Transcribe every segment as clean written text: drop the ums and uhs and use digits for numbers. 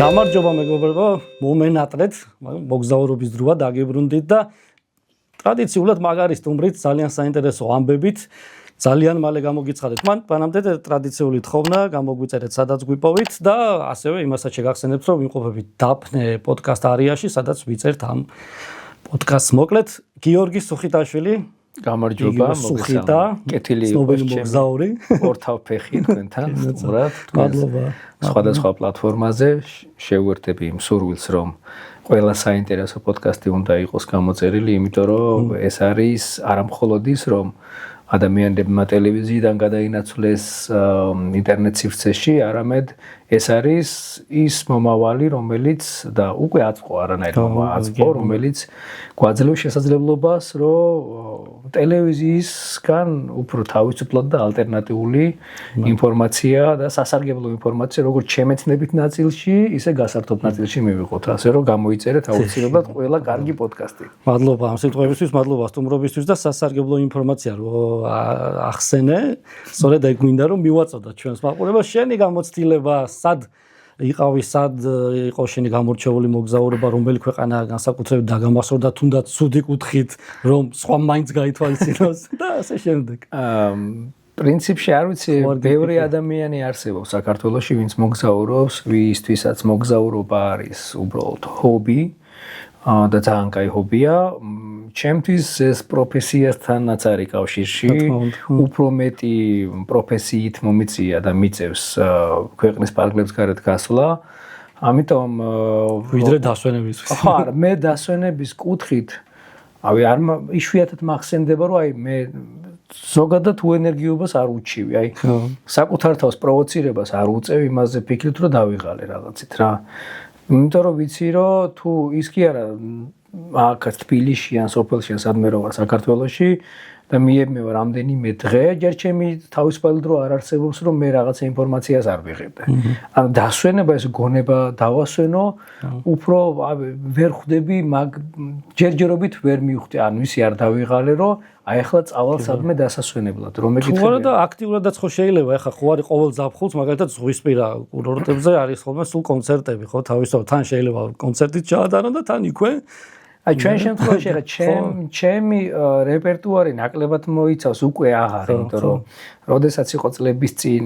გამარჯობა მეგობრებო, მომენატრეთ, მოგზაურობის დროა დაგიბრუნდით და ტრადიციულად მაგარი სტუმრით, ძალიან საინტერესო ამბებით, ძალიან მალე გამოგიცხადეთ. მან მანამდე ტრადიციული თხოვნა, გამოგვიწერეთ სადაც გვიპოვით და ასევე იმასაც შეგახსენებთ, რომ ვიმყოფებით დაფნე პოდკასტ არიაში, სადაც ვიწერთ ამ პოდკასტს. მოკლედ, გიორგი სუხიტაშვილი გამარჯობა, მოგესალმებით. კეთილი მოგზაური. ორთავფეხი თქვენთან, სტუმრად, მადლობა. სხვადასხვა პლატფორმაზე შევერთები იმ სურვილს, რომ ყველა საინტერესო პოდკასტი უნდა იყოს გამოწერილი, იმიტომ რომ ეს არის არამხოლოდ ის, რომ ადამიანებმა ტელევიზიიდან გადაინაცვლეს ინტერნეტ სივრცეში, არამედ ეს არის ის მომავალი, რომელიც და უკვე აწყო არანაირ აწყო, რომელიც გვაძლევს შესაძლებლობას, რომ ტელევიზიისგან უფრო თავისუფლად და ალტერნატიული ინფორმაცია და სასარგებლო ინფორმაცია, როგორც შემეცნებით ნაწილში, ისე გასართობ ნაწილში მივიღოთ, ასე რომ გამოიწერეთ აუცილებლად ყველა კარგი პოდკასტი. მადლობა ამ სიტყვებისთვის, მადლობა სტუმრობისთვის და სასარგებლო ინფორმაცია რომ ახსენე, სწორედ ეგ მინდა რომ მივაწოდოთ ჩვენს მაყურებელს შენი გამოცდილება, სად იყავი, სად იყო შენი გამორჩეული მოგზაურობა, რომელი ქვეყანა განსაკუთრებით დაგამახსოვრდა, თუნდაც ცუდი კუთხით, რომ სხვა მაინც გაითვალისწინოს და ასე შემდეგ. პრინციპში არ ვიცი, ბევრი ადამიანი არსებობს საქართველოში, ვინც მოგზაურობს, ვისთვისაც მოგზაურობა არის უბრალოდ ჰობი და ძალიან კაი ჰობია. ჩემთვის ეს პროფესიასთანაც არის კავშირში, უფრო მეტი პროფესიით მომიწია და მიწევს ქვეყნის პარკლებს გარეთ გასვლა. ამიტომ ვიდრე დასვენებისთვის. ხო, მე დასვენების კუთხით, არ იშვიათად მახსენდება, რომ მე ზოგადად უენერგიობას არ უჩივი, საკუთარ თავს პროვოცირებას არ უწევ იმაზე ფიქრით, რომ დავიღალე რაღაცით რა. იმიტომ რომ ვიცი, რომ თუ ის კი არა აქ თბილისში ან სოფელში ან სადმე რო ვარ საქართველოში და მიებმევა რამდენიმე დღე, ჯერ ჩემი თავისუფალი დრო არ არსებობს, რომ მე რაღაცა ინფორმაციას არ ვიღებდე. ანუ დასვენება ეს გონება დავასვენო, უფრო ვერ ხვდები, ჯერჯერობით ვერ მივხვდი, ანუ ისი არ დავიღალე, რომ აი ახლა წავალ სადმე დასასვენებლად, რომ მეკითხები. ხო და აქტიურადაც ხო შეიძლება, ახლა ხო არის ყოველ ზაფხულს, მაგალითად ზღვისპირა კურორტებზე არის ხოლმე სულ კონცერტები, ხო, თავისთავად თან შეიძლება კონცერტით ჩაადარო და თან იქვე აი ჩვენ შემთხვევაში ახლა ჩემი რეპერტუარი ნაკლებად მოიცავს უკვე აღარ, იმიტომ რომ როდესაც იყო წლების წინ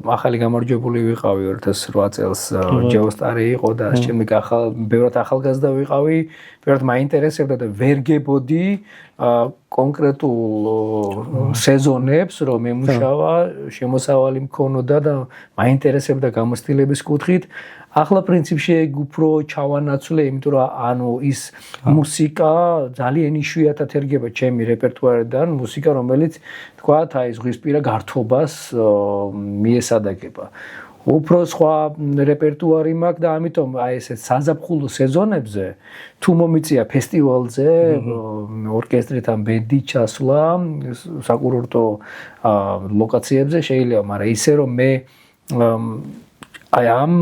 ახალი გამარჯვებული ვიყავი 2008 წელს ჯეოსტარი იყო და შემდეგ ბევრად ახალგაზრდა ვიყავი, ბევრად მაინტერესებდა და ვერ გებოდი კონკრეტულ სეზონებს რომ ემუშავა, შემოსავალი მქონოდა და მაინტერესებდა გამოცდილების კუთხით. ახლა პრინციპში ეგ უფრო ჩავანაცვლე, იმიტომ რომ ანუ ის მუსიკა ძალიან იშვიათად ერგება ჩემი რეპერტუარიდან, მუსიკა რომელიც თქვათ აი ზღვისპირა გართობას მიესადაგება. უფრო სხვა რეპერტუარი მაქვს და ამიტომ აი ესე საზაფხულო სეზონებზე თუ მომიწია ფესტივალზე ორკესტრით ან ბენდით ჩასვლა საკურორტო ლოკაციებზე შეიძლება, მაგრამ ისე რომ მე აი ამ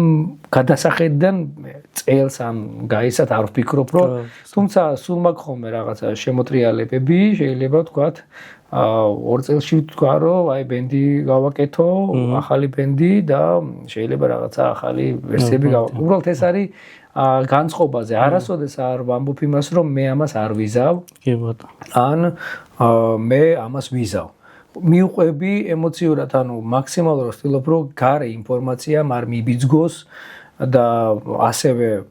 გადასახედიდან წელს ან გაისად არ ვფიქრობ, რომ თუმცა სულ მაქვს ხოლმე რაღაცა შემოტრიალებები, შეიძლება ვთქვათ, 2 წელში ვთქვა, რომ აი ბენდი გავაკეთო, ახალი ბენდი და შეიძლება რაღაცა ახალი ვერსიები გავაკეთო. უბრალოდ ეს არის განწყობაზე. არასოდეს არ ვამბობ იმას, რომ მე ამას არ ვიზავ. კი ბატონო. ან მე ამას ვიზავ. მიუყვები ემოციურად, ანუ მაქსიმალურად ვცდილობ, რომ გარე ინფორმაცია არ მიბიძგოს და ასევე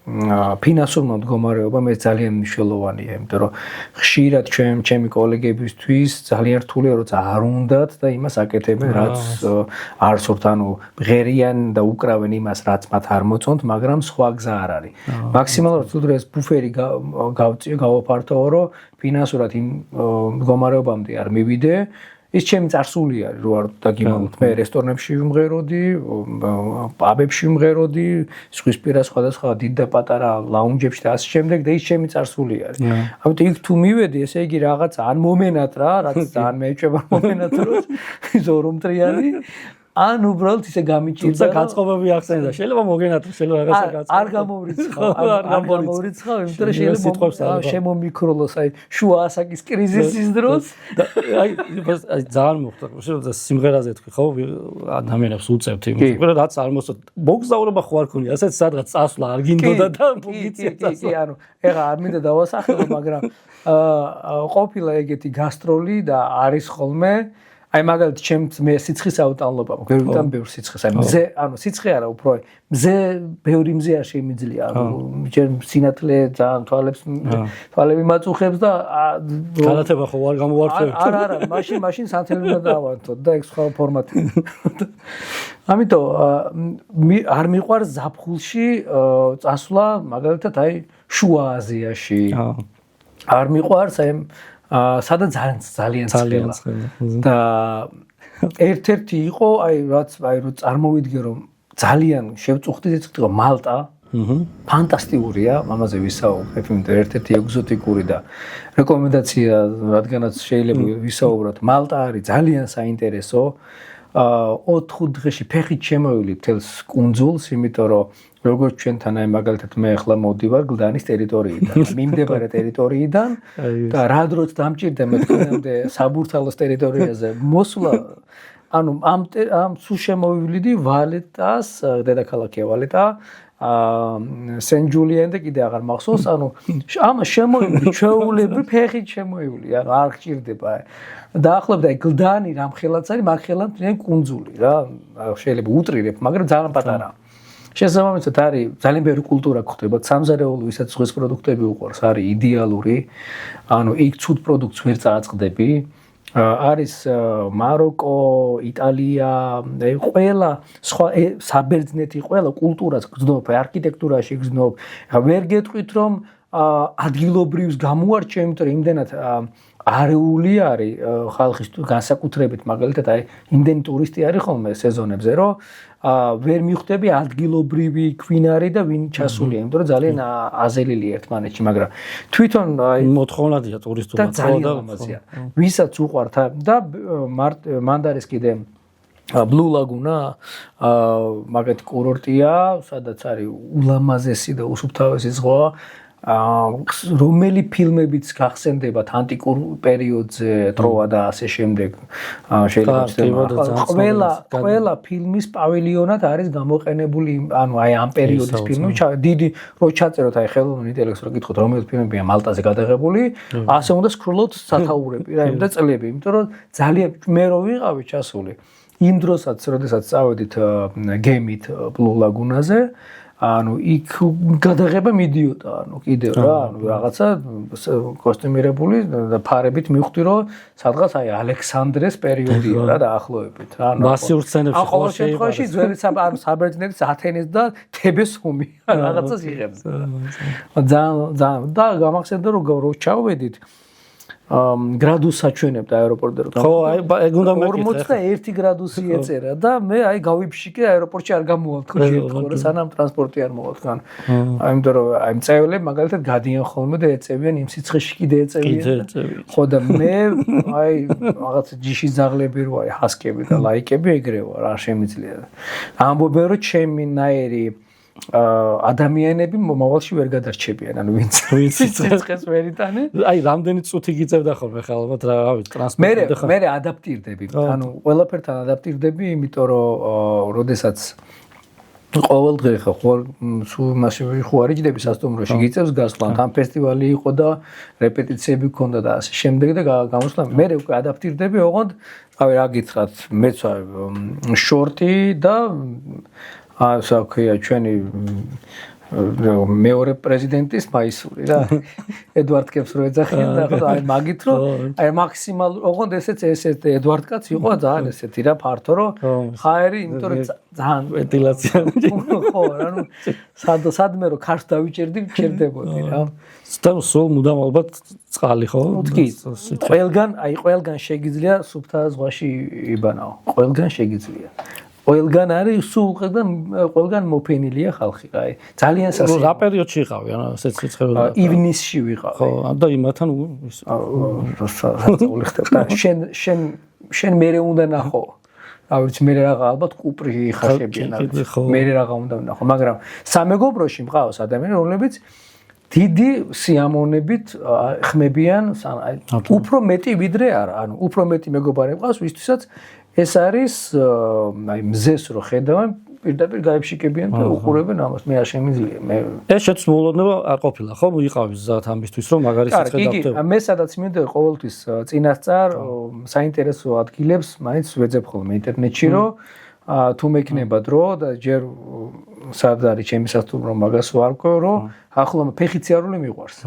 ფინანსურმა მდგომარეობამ ეს ძალიან მნიშვნელოვანია, იმიტომ რომ ხშირად ჩემი კოლეგებისთვის ძალიან რთულია, როცა არ უნდათ და იმას აკეთებენ, რაც არ სურთ, ანუ ღერიან და უკრავენ იმას, რაც მათ არ მოწონთ, მაგრამ სხვა გზა არ არის. მაქსიმალურად ვცდილობ ეს ბუფერი გავაფართოვო, რომ ფინანსურად იმ მდგომარეობამდე არ მივიდე. ის ჩემი წარსული არის, რო არ დაგიმოვოთ, მე რესტორნებში ვიმღეროდი, პაბებში ვიმღეროდი, ზღვისპირა სხვადასხვა დიდ და პატარა ლაუნჯებში და ასე შემდეგ და ის ჩემი წარსული არის. ამიტომ იქ თუ მივედი, ესე იგი რაღაც ან მომენატრა, რაც ძალიან მეეჭება მომენატროს, ის ორმტრიანი ან უბრალოდ ისე გამიჭირდა თუმცა გაწყობები ახსენდა შეიძლება მოგენატროს შეიძლება რაღაცა გაწყობა არ გამოვრიცხავ იმიტომ რომ შეიძლება შემომიქროლოს აი შუა ასაკის კრიზისის დროს აი ძალიან მოხდა შეიძლება სიმღერაზე თქვი ხო ადამიანებს უწევთ იმის რომ რაც არ მოსწონთ მოგზაურობა ხო არ ქონია ასეთ სადღაც წასვლა არ გინდოდა და პუბლიცია კი ანუ ეხლა არ მინდა დავასახელო მაგრამ ყოფილა ეგეთი გასტროლი და არის ხოლმე აი მაგალითად ჩემს მე სიცხის ავტანლობა გვერდიდან ბევრ სიცხეს აი მზე ანუ სიცხე არა უფრო მზე ბევრი მზე არ შემიძლია ანუ ჯერ სინათლე ძალიან თვალები მაწუხებს და განათება ხო არ გამოვართვევთ არა მაშინ სანთელი უნდა დავართოთ და ეგ სხვა ფორმატი ამიტომ არ მიყვარს ზაფხულში წასვლა მაგალითად აი შუა აზიაში არ მიყვარს აი სადაც ძალიან ცხელა და ერთ-ერთი იყო აი რომ წარმოვიდგე რომ ძალიან შევწუხდი რომ მალტა ფანტასტიკურია ამაზე ვისაუბრებ იმიტომ ერთ-ერთი ეგზოტიკური და რეკომენდაცია რადგანაც შეიძლება ვისაუბროთ მალტა არის ძალიან საინტერესო 4 დღეში ფეხით შემოვილი მთელს კუნძულს იმიტომ რომ როგორც ჩვენთან აი მაგალითად მე ახლა მოვდივარ გლდანის ტერიტორიიდან მიმდებარე ტერიტორიიდან და რა დროც დამჭირდა მე თქვენამდე საბურთალოს ტერიტორიაზე მოსვლა ანუ ამ სულ შემოვივლიდი ვალეტას დედაქალაქია ვალეტა სენ ჯულიან და კიდე აღარ მახსოვს ანუ ამ შემოვივლიდი ჩვეულებრივ ფეხით შემოვივლიდი ანუ არ გჭირდება დაახლოებით აი გლდანი რამხელაც არის მაგ ხელად მთლიანი კუნძული რა შეიძლება უტრირებ მაგრამ ძალიან პატარაა შესაბამისად არის ძალიან ბევრი კულტურა გვხდება სამზარეულო ვისაც ზღვის პროდუქტები უყვარს არის იდეალური ანუ იქ ცუდ პროდუქტს ვერ წააწყდები არის მაროკო იტალია ყველა სხვა საბერძნეთი ყველა კულტურას გრძნობ არქიტექტურაში გრძნობ ვერ გეტყვით რომ ადგილობრივს გამოარჩევ იმიტომ რომ იმდენად არეული არის ხალხის განსაკუთრებით მაგალითად აი იმდენი ტურისტი არის ხოლმე სეზონებზე რომ ვერ მიხვდები ადგილობრივი ქვინარი და ვინ ჩასულია იმიტომ რომ ძალიან აზელილია ერთმანეთში მაგრამ თვითონ აი მოთხოვნადია ტურისტულად და ამაზია ვისაც უყვართ და მანდ არის კიდე Blue Laguna მაგათი კურორტია სადაც არის ულამაზესი და უსუფთავესი ზღვა რომელი ფილმებიც გახსენდებათ ანტიკურ პერიოდზე ტროა და ასე შემდეგ შეიძლება ყველა ფილმის პავილიონად არის გამოყენებული ანუ აი ამ პერიოდის ფილმები დიდი რო ჩაწეროთ აი ხელოვნურ ინტელექტს რო გითხოთ რომელი ფილმებია მალტაზე გადაღებული ასე უნდა სკროლოთ სათაურები რა იმ და წლები იმიტომ რომ ძალიან მე რო ვიყავი ჩასული იმ დროსაც როდესაც წავედით გემით Blue Laguna-ზე ანუ იქ გადაღება მიდიოდა ანუ კიდევ რა ანუ რაღაცა კოსტუმირებული და ფარებით მივხვდი რომ სადღაც აი ალექსანდრეს პერიოდია რა დაახლოებით რა ანუ მასიურ სცენებში ყოველ შემთხვევაში ძველი ანუ საბერძნეთის ათენის და თებეს ომი რაღაცას იღებს ძალიან და გამახსენდა რომ ჩავედით გრადუს საჩვენებდა აეროპორტზე რომ ხო აი ეგ უნდა მეკითხე 41 გრადუსი ეწერა და მე აი გავიფშიკე აეროპორტში არ გამოვალთქო ჯერ სანამ ტრანსპორტი არ მოვალთქან აი იმიტომ რომ აი მწევლები მაგალითად გადიან ხოლმე და ეწევიან იმ სიცხეში კიდე ეწევიან ხო და მე აი რაღაც ჯიში ზაღლები რო აი ჰასკები და ლაიკები ეგრევა რა შემიძლია ამბობენ რომ ჩემი ნაერი ადამიანები მომავალში ვერ გადარჩებიან ანუ ვინც სიცხეს ვერ იტანენ აი რამდენი წუთი გიწევდა ხოლმე ხა ალბათ რა ვიცი ტრანსპორტი მე ადაპტირდები ანუ ყველაფერთან ადაპტირდები იმიტომ რომ როდესაც ყოველ დღე ხა სულ მასივი ხო არ იჯდები სასტუმროში გიწევს გასვლა თან ფესტივალი იყო და რეპეტიციები ჰქონდა და ასე შემდეგ და გამოსვლა მე უკვე ადაპტირდები ოღონდ რავი რა გითხრათ მეც შორტი და ასე ქვია ჩვენი მეორე პრეზიდენტის მაისური რა ედვარდ კებს რო ეძახიან და აი მაგით რო აი მაქსიმალ ოღონდ ესეც ედვარდ კაც იყო ძალიან ესეთი რა ფართო რო ხაერი იმიტომ რომ ძალიან ვენტილაცია ხო ანუ სადმე რო ქარს დავიჭერდი ჩერდებოდი რა და სულ მუდამ ალბათ წყალი ხო კი ყველგან შეგიძლია სუფთა ზღვაში იბანაო ყველგან შეგიძლია ყველგან არის სულ ყველგან მოფენილია ხალხი აი ძალიან სასიამოვნო რა პერიოდში იყავი ანუ ესეც ცხელა ივნისში ვიყავი ხო და იმათან როცა ხდება შენ მერე უნდა ნახო ავიც მე რაღა ალბათ კუპრი ხაშებიან მე რაღა უნდა ვნახო მაგრამ სამეგობროში მყავს ადამიანები რომლებიც დიდი სიამოვნებით ხმებიან უფრო მეტი ვიდრე არა ანუ უფრო მეტი მეგობარი მყავს ვისთვისაც ეს არის აი მზეს რო ხედავენ პირდაპირ გაიფშიკებიან და უყურებენ ამას მე არ შემიძლია მე ეს შეცმულოდნება არ ყოფილა ხო იყავის ზათ ამისთვის რომ მაგარი სიცხე დავტევ მე სადაც მინდა ყოველთვის წინასწარ საინტერესო ადგილებს მაინც ვეძებ ხოლმე ინტერნეტში რომ თუ მექნება დრო და ჯერ სად არის ჩემი სასტუმრო მაგას ვარკვევ რომ ახლა ფეხით სიარული მიყვარს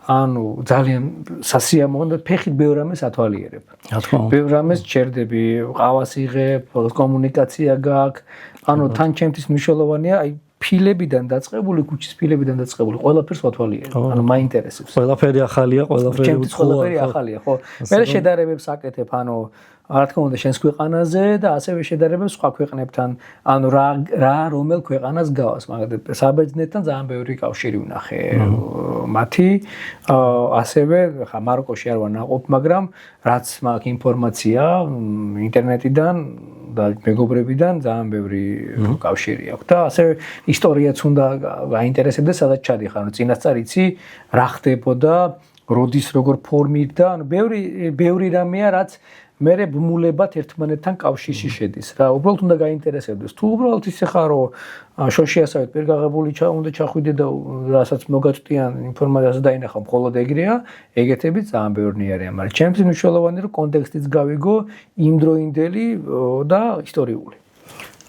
ანუ ძალიან სასიამოვნო ფეხით ბევრ რამეს ათვალიერებ ბევრ რამეს ჩერდები ყავას იღებ კომუნიკაცია გაქვს ანუ თან ჩემთვის მნიშვნელოვანია აი ფილებიდან დაწყებული ქუჩის ფილებიდან დაწყებული ყველაფერს ვათვალიერებ ანუ მაინტერესებს ყველაფერი ახალია ყველაფერი ახალია ხო მე შედარებებს აკეთებ ანუ რა თქმა უნდა შენს ქვეყანაზე და ასევე შედარებებს სხვა ქვეყნებთან ანუ რა რომელ ქვეყანას გავს მაგალითად საბერძნეთთან ძალიან ბევრი კავშირი ვნახე მათი ასევე ხა მაროკოში არ ვარ ნაყოფ მაგრამ რაც მაქვს ინფორმაცია ინტერნეტიდან და მეგობრებიდან ძალიან ბევრი კავშირი აქვს და ასევე ისტორიაც უნდა გაინტერესებდეს სადაც ჩადიხარ ანუ წინასწარ იცი რა ხდებოდა როდის როგორ ფორმირდა ანუ ბევრი რამეა რაც მერე ბმულებად ერთმანეთთან კავშირში შედის რა უბრალოდ უნდა გაინტერესებდეს თუ უბრალოდ ისე ხარ რომ შოშიასავით პირგაღებული უნდა ჩახვიდე და რასაც მოგაწვდიან ინფორმაციას დაინახავ მხოლოდ ეგრეა ეგეთები ძალიან ბევრნი არიან მაგრამ ჩემთვის მნიშვნელოვანია რომ კონტექსტიც გავიგო იმდროინდელი და ისტორიული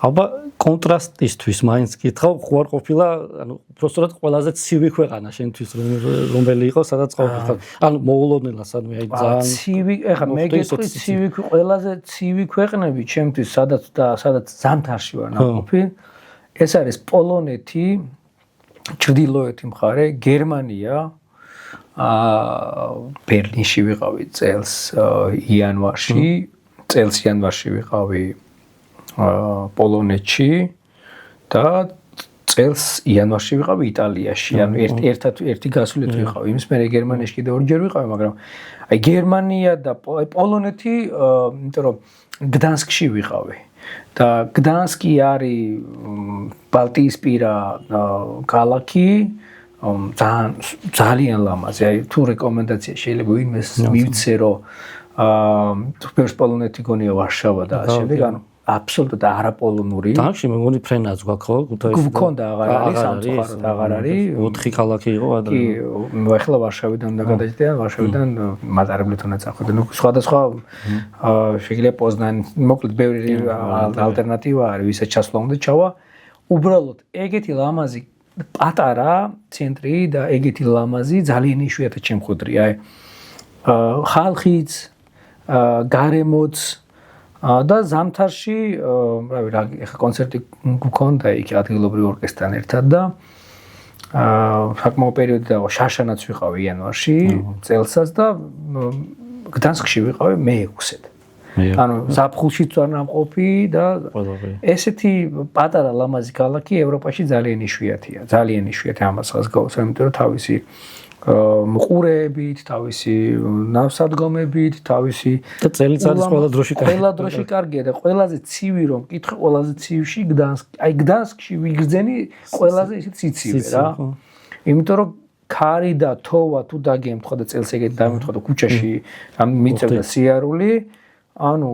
აბა კონტრასტისთვის მაინც კითხავ ხوار ყოფილა ანუ უბრალოდ ყველაზე ცივი ქვეყანა შენთვის რომელი იყო სადაც ყოფილიყავ ანუ მოულოდნელად სადმე აი ძალიან ცივი ეხლა მე გეტყვი ცივი ყველაზე ცივი ქვეყნები ჩემთვის სადაც ზამთარში ვარ ნაყოფი ეს არის პოლონეთი ჩრდილოეთი მხარე გერმანია ბერლინში ვიყავი წელს იანვარში ვიყავი პოლონეთში და წელს იანვარში ვიყავი იტალიაში ანუ ერთი გასულით ვიყავი იმის მერე გერმანიაში კიდევ ორჯერ ვიყავი მაგრამ აი გერმანია და პოლონეთი იმიტომ რომ გდანსკში ვიყავი და გდანსკი არის ბალტიისპირა ქალაქი ძალიან ლამაზი აი თუ რეკომენდაცია შეიძლება ვინმეს მივცე რომ თურქეთის პოლონეთი გონია ვარშავა და ასე შემდეგ ანუ აბსოლუტურად არაპოლონური. დანში მე მგონი ფრენაც გვაქვს ხო? გქონდა აღარ არის, სამწუხაროდ აღარ არის. 4 ქალაქი იყო ადრე. კი, ახლა ვარშავიდან უნდა გადაჭდიან, ვარშავიდან მატარებლით უნდა წახვიდე. ნუ სხვადასხვა შეიძლება პოზნანი, მოკლედ ბევრი ალტერნატივა არის, ვისაც ჩასვლა უნდა ჩავა. უბრალოდ ეგეთი ლამაზი პატარა ცენტრი და ეგეთი ლამაზი ძალიან იშვიათად შემხვედრია. აი ხალხიც გარემოც და ზამთარში რავი რა ეხა კონცერტი გქონდა იქ ადგილობრივ ორკესტრთან ერთად და საკმაო პერიოდი და შაშანაც ვიყავი იანვარში წელსაც და გდანსკში ვიყავი მე-6-ად. ანუ ზაფხულშიც ვარ ნამყოფი და ესეთი პატარა ლამაზი ქალაქი ევროპაში ძალიან იშვიათია. ძალიან იშვიათი ამას გავს, იმიტომ რომ თავისი მყურეებით, თავისი ნავსადგომებით, თავისი და წელიწადის ყველა დროში კარგია და ყველაზე ცივი რომ მკითხე, ყველაზე ცივში გდანსკი. აი გდანსკში ვიგრძენი ყველაზე ისე ცივი რა. იმიტომ რომ ქარი და თოვა თუ დაგემთხვა და წელს ეგეთი დამემთხვა და ქუჩაში ამ მიწევდა სიარული, ანუ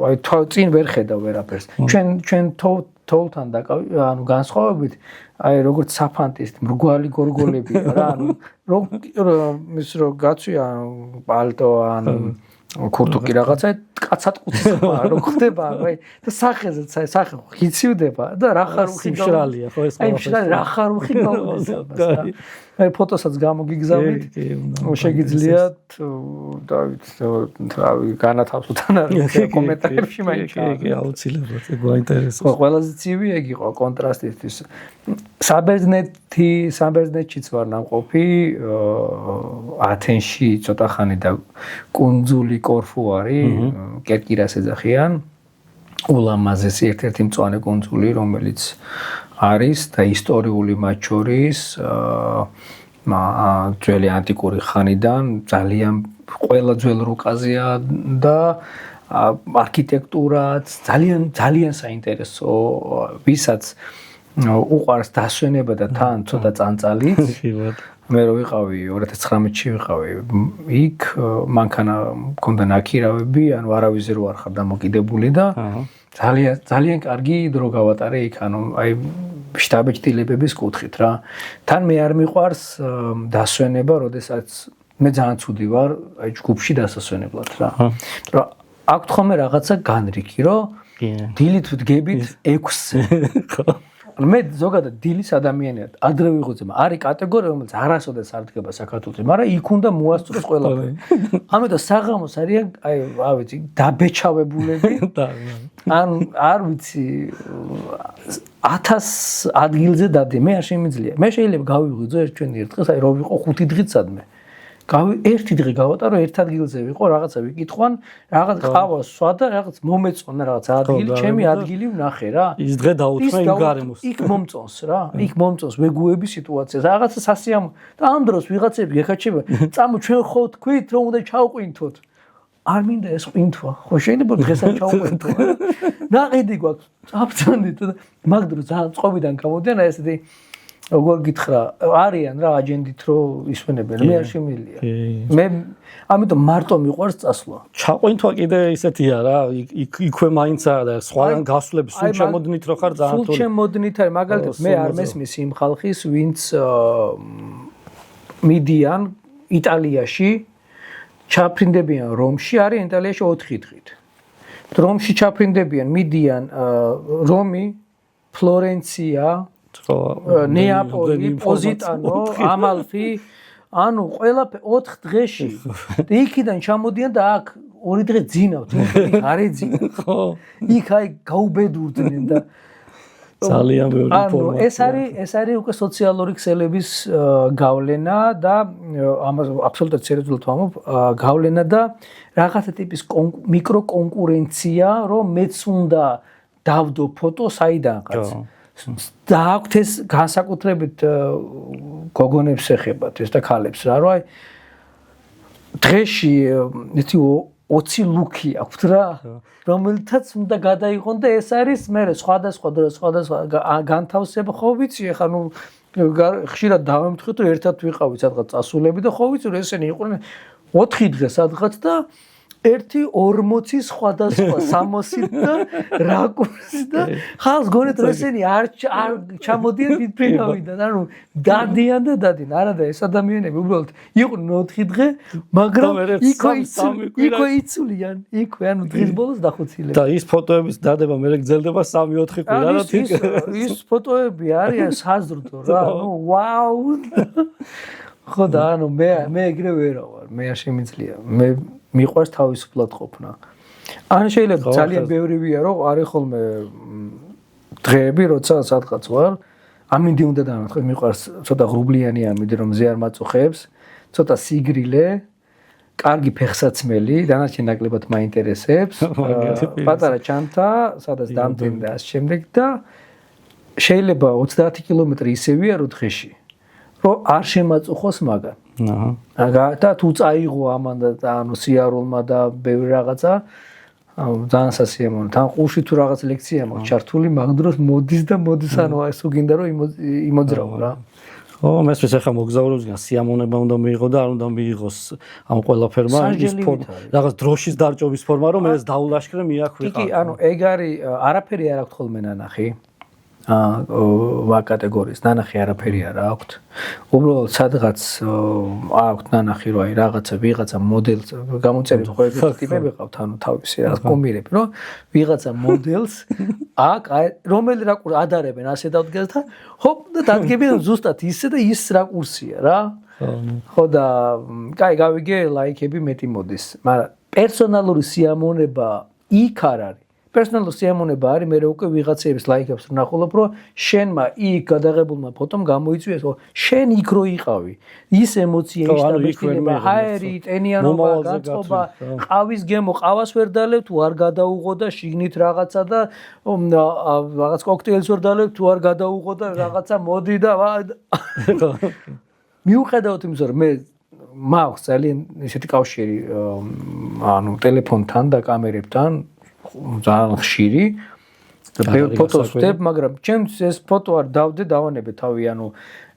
აი წინ ვერ ხედავ ვერაფერს. ჩვენ თოვლთან და ანუ განსხვავებით აი როგორც საფანტის მრგვალი გორგოლებია რა ანუ ის რო გაცვია პალტო ან ქურთუკი რაღაცა კაცატყუცი ხარ რო ხდება აი და სახეზეც აი სახე ხიცივდება და რა ხარუხი მშრალია ხო ეს აი მშრალი რა ხარუხი გამოდის აი ფოტოსაც გამოგიგზავნით შეგიძლიათ დავით რავი განათავსოთ ან კომენტარებში მაინც კი აუცილებლად გვაინტერესებს ყველაზე ცივი ეგ იყო კონტრასტისთვის საბერძნეთშიც ვარ ნამყოფი ათენში ცოტა ხანი და კუნძული კორფუ არის კერკირას ეძახიან ულამაზესი ერთ-ერთი მწვანე კუნძული რომელიც არის და ისტორიული მათ შორის ძველი ანტიკური ხანიდან ძალიან ყველა ძველ რუკაზეა და არქიტექტურაც ძალიან საინტერესო, ვისაც უყვარს დასვენება და თან ცოტა წანწალიც. მე რო ვიყავი 2019-ში ვიყავი, იქ მანქანა მქონდა ნაქირავები, ანუ არავის რო არ ხარ დამოკიდებული და ძალიან კარგი დრო გავატარე იქ, ანუ აი შტაბეჭდილებების კუთხით რა. თან მე არ მიყვარს დასვენება, როდესაც მე ძალიან ცუდი ვარ აი ჯგუფში დასასვენებლად რა. რა აქვთ ხოლმე რაღაცა განრიგი, რომ დილით ვდგებით 6-ზე. მე ზოგადად დილის ადამიანია, ადრე ვიღოძე, არის კატეგორია, რომელიც არასოდეს არ დგება საქართველოში, მაგრამ იქ უნდა მოასწროს ყველაფერი. ამიტომ საღამოს არიან, აი, რა ვიცი, დაბეჭავებულები. ან არ ვიცი 1000 ადგილზე დადი, მე არ შემიძლია. მე შეიძლება გავიღვიძო ერთვენი ერთ დღეს, აი რო ვიყო 5 დღით სადმე. ერთი დღე გავატარო ერთ ადგილზე ვიყო, რაღაცა ვიკითხვან, რაღაც ყავას სვა და რაღაც მომეწონა რაღაც ადგილი, ჩემი ადგილი ვნახე რა. ის დღე დაუთმე იმ გარემოს. იქ მომწონს რა, იქ მომწონს ვეგუების სიტუაციას. რაღაცა სასიამო და ამ დროს ვიღაცები გეკაჩება, წამო ჩვენ ხო თქვით რომ უნდა ჩავყვინთოთ. არ მინდა ეს ყვინთვა. ხო შეიძლება დღესაც ჩავყვინთო. ნაყიდი გვაქვს, წაბრძანდით და მაგ დროს ძალიან წყობიდან გამოდიან ესეთი როგორ გითხრა, არიან რა აჯენდით რომ ისვენებენ, მე არ შემიძლია. მე ამიტომ მარტო მიყვარს წასვლა. ჩაყვინთვა კიდე ისეთია რა, იქვე მაინცა და სხვაგან გასვლები სულ შემოდნით რო ხარ ძალიან სულ შემოდნით არის, მაგალითად მე არ მესმის იმ ხალხის, ვინც მიდიან იტალიაში, ჩაფრინდებიან რომში, არის იტალიაში 4 დღით. რომში ჩაფრინდებიან, მიდიან რომი, ფლორენცია, ნეაპოლი, პოზიტანო, ამალფი, ანუ ყველაფერი 4 დღეში. და იქიდან ჩამოდიან და აქ 2 დღე ძინავთ, იქ არ ეძინათ. ხო. იქ აი გაუბედურდნენ და ძალიან ბევრი ფორმა. ეს არის უკვე სოციალური ქსელების გავლენა და ამას აბსოლუტურად სერიოზულად ვამბობ, გავლენა და რაღაცა ტიპის მიკროკონკურენცია, რომ მეც უნდა დავდო ფოტო საიდანღაც. და აქვთ ეს განსაკუთრებით გოგონებს ეხებათ ეს და ქალებს რა, რომ აი დღეში ეთი 20 ლუკი აქვთ რა, რომელთაც უნდა გადაიღონ და ეს არის მე სხვადასხვა დროს სხვადასხვა განთავსება, ხო ვიცი, ეხლა ნუ ხშირად დავემთხეთ რომ ერთად ვიყავით სადღაც წასულები და ხო ვიცი რომ ესენი იყვნენ 4 დღე სადღაც და 1.40 სხვადასხვა 60 და რაკურსი და ხალხს გონეთ რომ ესენი არ ჩამოდიან თვითფრინავიდან, ანუ დადიან და დადიან. არა და ეს ადამიანები უბრალოდ იყვნენ 4 დღე, მაგრამ იქვე იცულიან, იქვე, ანუ დღის ბოლოს დახოცილება. და ის ფოტოების დადება მე გრძელდება 3-4 კვირა რა თქმა უნდა. ის ფოტოები არიან საზრდო რა, ნუ ვაუ. ხო და ანუ მე ეგრე ვერა ვარ, მე არ შემიძლია. მე მიყვარს თავისუფლად ყოფნა. ან შეიძლება ძალიან ბევრივია რომ არის ხოლმე დღეები, როცა სადღაც ვარ, ამინდი უნდა დავამატო, მიყვარს ცოტა ღრუბლიანი ამინდი, რომ ზე არ მაწუხებს, ცოტა სიგრილე, კარგი ფეხსაცმელი, დანარჩენ ნაკლებად მაინტერესებს, პატარა ჩანთა, სადაც დამტენი და ამ შემდეგ და შეიძლება 30 კილომეტრი ისევია რო დღეში. რომ არ შემაწუხოს მაგან. და თუ წაიღო ამან და ანუ სიარულმა და ბევრი რაღაცა ძალიან სასიამოვნო. თან ყურში თუ რაღაც ლექცია მაქვს ჩართული, მაგ დროს მოდის და მოდის, ანუ ეს უგინდა რომ იმოძრავო რა. ხო, მესმის ახლა მოგზაურობისგან სიამოვნება უნდა მიიღო და არ უნდა მიიღოს ამ ყველაფერმა ის რაღაც დროშის დარჭობის ფორმა, რომ ეს დაულაშქრე მიახვიყავ. კი, ანუ ეგ არის, არაფერი არ აქვს ხოლმე ნანახი. ვა კატეგორიის ნანახი არაფერი არ აქვს. უბრალოდ სადღაც აქვს ნანახი რომ აი ვიღაცა მოდელს გამოწერილი ყოველთვის ტიპები ყავთ, ანუ თავისი რა კომირები, რომ ვიღაცა მოდელს აქ რომელი რაკურსი ადარებენ ასე დავდგეს და ჰოპ და დადგებიან ზუსტად ისე და ის რაკურსია რა. ხო და კაი გავიგე ლაიქები მეტი მოდის, მაგრამ პერსონალური სიამოვნება იქ არ არის. პერსონალური სიამოვნება არის მე უკვე ვიღაცების ლაიქებს ვნახულობ, რომ შენმა იქ გადაღებულმა ფოტომ გამოიწვიეს, რომ შენ იქ რო იყავი. ის ემოცია, ის დაბეჭდილება, ჰაერი, ტენიანობა, გაწყობა, ყავის გემო, ყავას ვერ დალევ თუ არ გადაუღო და შიგნით რაღაცა და რაღაც კოქტეილს ვერ დალევ თუ არ გადაუღო და რაღაცა მოდი და მიუხედავად იმისა, რომ მე მაქვს ძალიან ისეთი კავშირი ანუ ტელეფონთან და კამერებთან ძალიან ხშირი ბევრ ფოტოს ვდებ, მაგრამ ჩემს ეს ფოტო არ დავდე დავანებე თავი, ანუ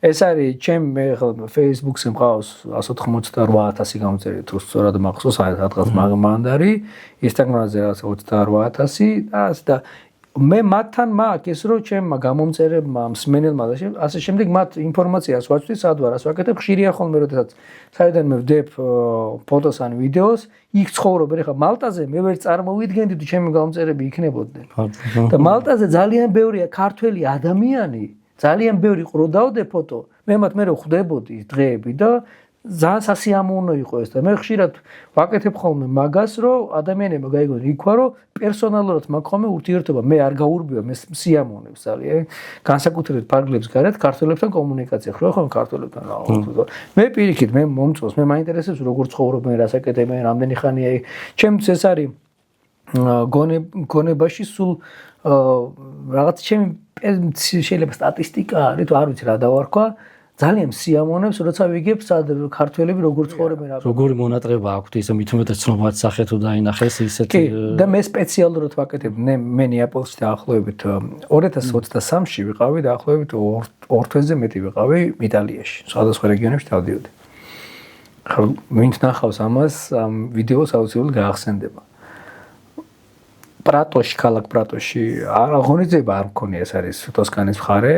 ეს არის ჩემ მე ხა Facebook-ზე მყავს 188,000 გამომწერი თუ სწორად მახსოვს, სადღაც მაგმანდარი, Instagram-ზე რაღაც 28,000 და მე მათთან მაქვს ეს რომ ჩემმა გამომწერებმა, მსმენელმა და ასე შემდეგ მათ ინფორმაციას ვაჩვდი, სად ვარ, ასე ვაკეთებ, ხშირია ხოლმე, როდესაც საიდან მე ვდებ ფოტოს ან ვიდეოს, იქ ცხოვრობ, ეხლა მალტაზე მე ვერ წარმოვიდგენდი თუ ჩემი გამომწერები იქნებოდნენ. და მალტაზე ძალიან ბევრია ქართველი ადამიანი, ძალიან ბევრი ყროდავდე ფოტო, მე მათ მე ხვდებოდი დღეები და ძალიან სასიამოვნო იყო ეს და მე ხშირად ვაკეთებ ხოლმე მაგას, რომ ადამიანებმა გაიგონონ იქვა, რომ პერსონალურად მაქვს ხოლმე ურთიერთობა, მე არ გაურბია, მე სიამოვნებს ძალიან, განსაკუთრებით ფარგლებს გარეთ ქართველებთან კომუნიკაცია, ხო ხომ ქართველებთან რა. მე პირიქით, მე მომწონს, მე მაინტერესებს როგორ ცხოვრობენ, რას აკეთებენ, რამდენი ხანია. ჩემს ეს არის გონებაში სულ რაღაც ჩემი შეიძლება სტატისტიკა არის, თუ არ ვიცი რა დავარქვა. ძალიან სიამოვნებს, როცა ვიგებ სად ქართველები როგორ ცხოვრობენ რა. როგორი მონატრება აქვთ ისე მithumetes ცნობად სახე თუ დაინახეს ისეთი. და მე სპეციალურად ვაკეთებ, მე ნეაპოლში დაახლოებით 2023-ში ვიყავი, დაახლოებით 2 თვეზე მეტი ვიყავი იტალიაში, სხვადასხვა რეგიონებში დავდიოდი. ხა ვინც ნახავს ამას, ამ ვიდეოს აუცილებლად გაახსენდება. პრატოში, ქალაქ პრატოში აღონიძება არ მქონია, ეს არის ტოსკანის მხარე.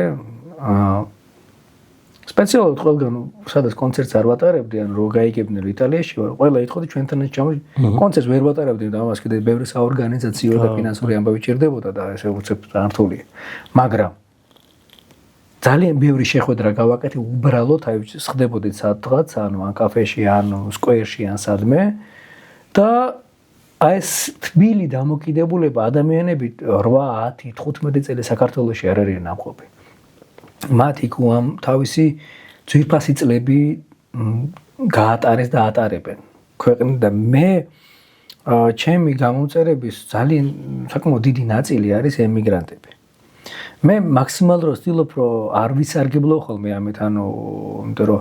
სპეციალურად ყველგან სადაც კონცერტს არ ვატარებდი, ან რო გაიგებდნენ იტალიაში, ყველა ეთქოდი ჩვენთანაც ჩამოდი. კონცერტს ვერ ვატარებდი და ამას კიდე ბევრი საორგანიზაციო და ფინანსური ამბავი ჭირდებოდა და ესე უცებ რთულია. მაგრამ ძალიან ბევრი შეხვედრა გავაკეთე უბრალოდ, აი ხდებოდით სადღაც, ანუ ან კაფეში, ან სკვერში, ან სადმე და აი ეს თბილი დამოკიდებულება ადამიანები 8, 10, 15 წელი საქართველოში არ არიან ამყოფი. მათ იქ თავისი ძვირფასი წლები გაატარეს და ატარებენ ქვეყნიდან და მე ჩემი გამომწერების ძალიან საკმაოდ დიდი ნაწილი არის ემიგრანტები. მე მაქსიმალურად ვცდილობ რომ არ ვისარგებლო ხოლმე ამით, ანუ იმიტომ რომ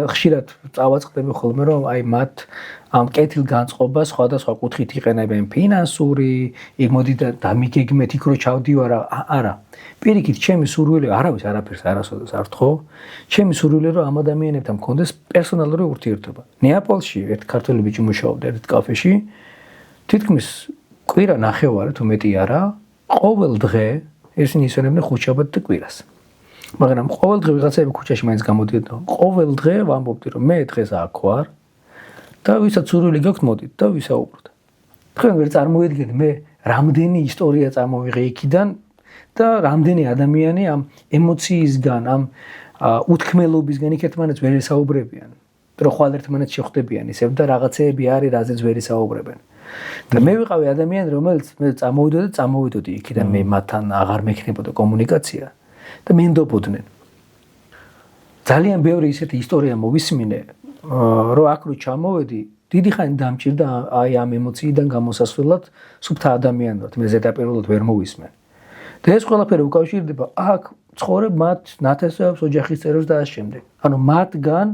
ხშირად წავაწყდები ხოლმე რომ აი მათ ამ კეთილ განწყობას სხვადასხვა კუთხით იყენებენ ფინანსური, იქ მოდი და დამიგეგმეთ იქ რო ჩავდივარ, არა. პირიქით ჩემი სურვილი არავის არაფერს არასოდეს არ ვთხოვ. ჩემი სურვილი რომ ამ ადამიანებთან მქონდეს პერსონალური ურთიერთობა. ნეაპოლში ერთ ქართველი ბიჭი მუშაობდა ერთ კაფეში, თითქმის კვირა ნახევარი თუ მეტი არა, ყოველ დღე ისინი ისვენებდნენ ხუთშაბათ და კვირას. მაგრამ ყოველ დღე ვიღაცები ქუჩაში მაინც გამოდიოდნენ. ყოველ დღე ვამბობდი რომ მე დღეს აქ ვარ და ვისაც სურვილი გაქვთ მოდით და ვისაუბროთ. თქვენ ვერ წარმოიდგენთ მე რამდენი ისტორია წარმოვიღე იქიდან და რამდენი ადამიანი ამ ემოციისგან, ამ უთქმელობისგან იქ ერთმანეთს ვერ ესაუბრებიან. რომ ხვალ ერთმანეთს შეხვდებიან ისევ და რაღაცეები არის, რაზეც ვერ ესაუბრებენ. და მე ვიყავი ადამიანი, რომელიც მე წამოვიდოდი იქიდან, მე მათთან აღარ მექნებოდა კომუნიკაცია და მენდობოდნენ. ძალიან ბევრი ისეთი ისტორია მოვისმინე, რომ აქ რო ჩამოვედი, დიდი ხანი დამჭირდა აი ამ ემოციიდან გამოსასვლელად სუფთა ადამიანად, მე ზედაპირულად ვერ მოვისმენ. და ეს ყველაფერი უკავშირდება აქ ცხოვრებ მათ ნათესავებს, ოჯახის წევრებს და ასე შემდეგ. ანუ მათგან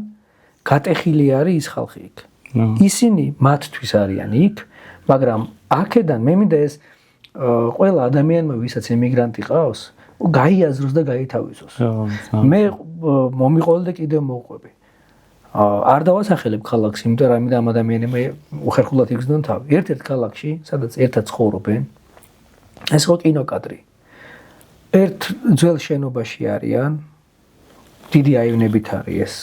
გატეხილი არის ის ხალხი იქ. ისინი მათთვის არიან იქ, მაგრამ აქედან მე მინდა ეს ყველა ადამიანმა, ვისაც ემიგრანტი ყავს, გაიაზროს და გაითავისოს. მე მომიყოლე და კიდევ მოვყვები. არ დავასახელებ ქალაქს, იმიტომ რომ ამ ადამიანებმა უხერხულად იგრძნონ თავი. ერთ-ერთ ქალაქში, სადაც ერთად ცხოვრობენ, ეს ხო კინოკადრი. ერთ ძველ შენობაში არიან, დიდი აივნებით არის ეს